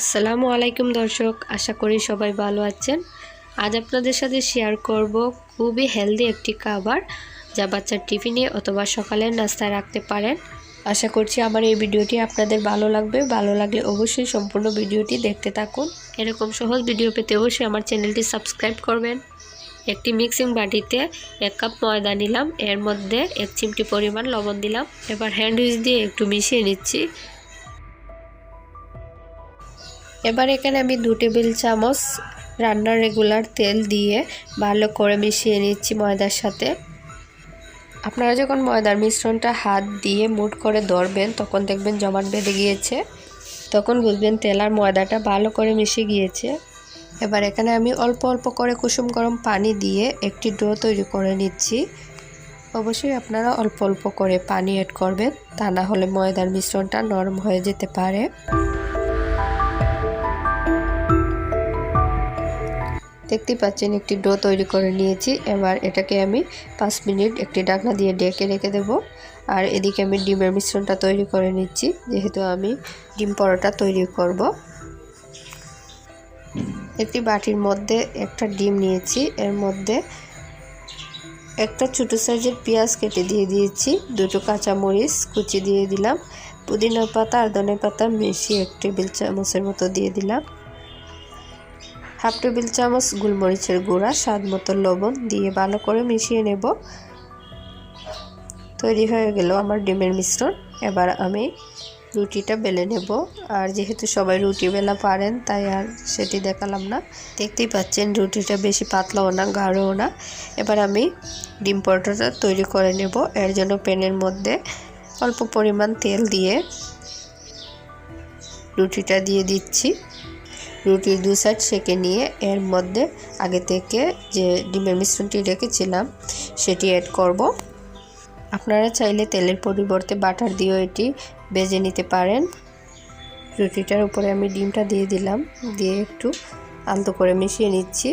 আসসালামু আলাইকুম দর্শক, আশা করি সবাই ভালো আছেন। আজ আপনাদের সাথে শেয়ার করব খুবই হেলদি একটি খাবার যা বাচ্চার টিফিনে অথবা সকালের নাস্তায় রাখতে পারেন। আশা করছি আমার এই ভিডিওটি আপনাদের ভালো লাগবে। ভালো লাগলে অবশ্যই সম্পূর্ণ ভিডিওটি দেখতে থাকুন। এরকম সহজ ভিডিও পেতে অবশ্যই আমার চ্যানেলটি সাবস্ক্রাইব করবেন। একটি মিক্সিং বাটিতে 1 কাপ ময়দা নিলাম, এর মধ্যে 1 চিমটি পরিমাণ লবণ দিলাম। এবার হ্যান্ড উইচ দিয়ে একটু মিশিয়ে নিচ্ছি। এবার এখানে আমি 2 টেবিল চামচ রান্নার রেগুলার তেল দিয়ে ভালো করে মিশিয়ে নিচ্ছি ময়দার সাথে। আপনারা যখন ময়দার মিশ্রণটা হাত দিয়ে মুঠ করে ধরবেন তখন দেখবেন জমাট বেঁধে গিয়েছে, তখন বুঝবেন তেল আর ময়দাটা ভালো করে মিশে গিয়েছে। এবার এখানে আমি অল্প অল্প করে কুসুম গরম পানি দিয়ে একটি ডো তৈরি করে নিচ্ছি। অবশ্যই আপনারা অল্প অল্প করে পানি অ্যাড করবেন, তা না হলে ময়দার মিশ্রণটা নরম হয়ে যেতে পারে। দেখতে পাচ্ছেন একটি ডো তৈরি করে নিয়েছি। এবার এটাকে আমি 5 মিনিট একটি ঢাকনা দিয়ে ঢেকে রেখে দেব। আর এদিকে আমি ডিমের মিশ্রণটা তৈরি করে নিচ্ছি, যেহেতু আমি ডিম পরোটা তৈরি করব। একটি বাটির মধ্যে একটা ডিম নিয়েছি, এর মধ্যে একটা ছোটো সাইজের পেঁয়াজ কেটে দিয়ে দিয়েছি, 2টো কাঁচামরিচ কুচি দিয়ে দিলাম, পুদিনা পাতা আর ধনে পাতা মিশিয়ে 1 টেবিল চামচের মতো দিয়ে দিলাম, 1/2 টেবিল চামচ গোলমরিচের গুঁড়া, স্বাদ মতো লবণ দিয়ে ভালো করে মিশিয়ে নেব। তৈরি হয়ে গেল আমার ডিমের মিশ্রণ। এবার আমি রুটিটা বেলে নেব। আর যেহেতু সবাই রুটি বেলা পারেন তাই আর সেটি দেখালাম না। দেখতেই পাচ্ছেন রুটিটা বেশি পাতলাও না গাঢ়ও না। এবার আমি ডিম পরোটাটা তৈরি করে নেব। এর জন্য প্যানের মধ্যে অল্প পরিমাণ তেল দিয়ে রুটিটা দিয়ে দিচ্ছি। রুটির 2 সাইড সেঁকে নিয়ে এর মধ্যে আগে থেকে যে ডিমের মিশ্রণটি রেখেছিলাম সেটি অ্যাড করব। আপনারা চাইলে তেলের পরিবর্তে বাটার দিয়েও এটি ভেজে নিতে পারেন। রুটিটার উপরে আমি ডিমটা দিয়ে দিলাম, দিয়ে একটু আলতো করে মিশিয়ে নিচ্ছি।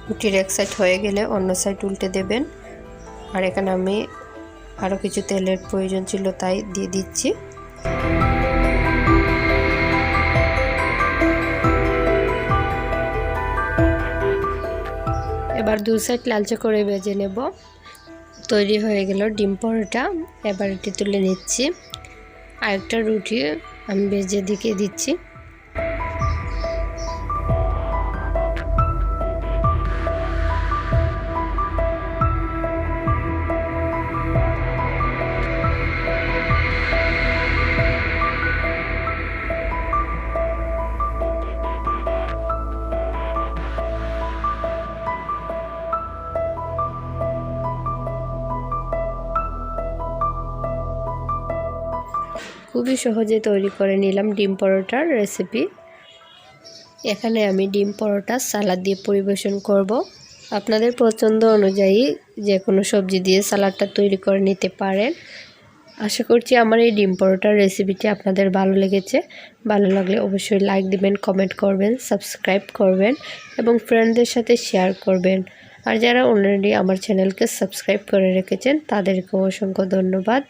রুটির এক সাইড হয়ে গেলে অন্য সাইড উল্টে দেবেন। আর এখানে আমি আরও কিছু তেলের প্রয়োজন ছিল তাই দিয়ে দিচ্ছি। এবার 2 সাইড লালচে করে ভেজে নেব। তৈরি হয়ে গেল ডিম পরোটা। এবার এটি তুলে নিচ্ছি। আরেকটা রুটি আমি ভেজে দেখিয়ে দিচ্ছি। খুবই সহজে তৈরি করে নিলাম ডিম পরোটার রেসিপি। এখানে আমি ডিম পরোটা সালাদ দিয়ে পরিবেশন করব। আপনাদের পছন্দ অনুযায়ী যে কোনো সবজি দিয়ে সালাদটা তৈরি করে নিতে পারেন। আশা করছি আমার এই ডিম পরোটার রেসিপিটি আপনাদের ভালো লেগেছে। ভালো লাগলে অবশ্যই লাইক দিবেন, কমেন্ট করবেন, সাবস্ক্রাইব করবেন এবং ফ্রেন্ডদের সাথে শেয়ার করবেন। আর যারা অলরেডি আমার চ্যানেলকে সাবস্ক্রাইব করে রেখেছেন তাদেরকে অসংখ্য ধন্যবাদ।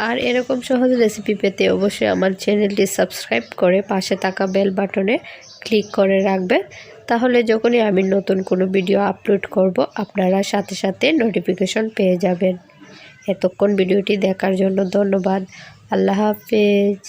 আর এরকম সহজ রেসিপি পেতে অবশ্যই আমার চ্যানেলটি সাবস্ক্রাইব করে পাশে থাকা বেল বাটনে ক্লিক করে রাখবেন। তাহলে যখনই আমি নতুন কোনো ভিডিও আপলোড করব আপনারা সাথে সাথে নোটিফিকেশন পেয়ে যাবেন। এতক্ষণ ভিডিওটি দেখার জন্য ধন্যবাদ। আল্লাহ হাফেজ।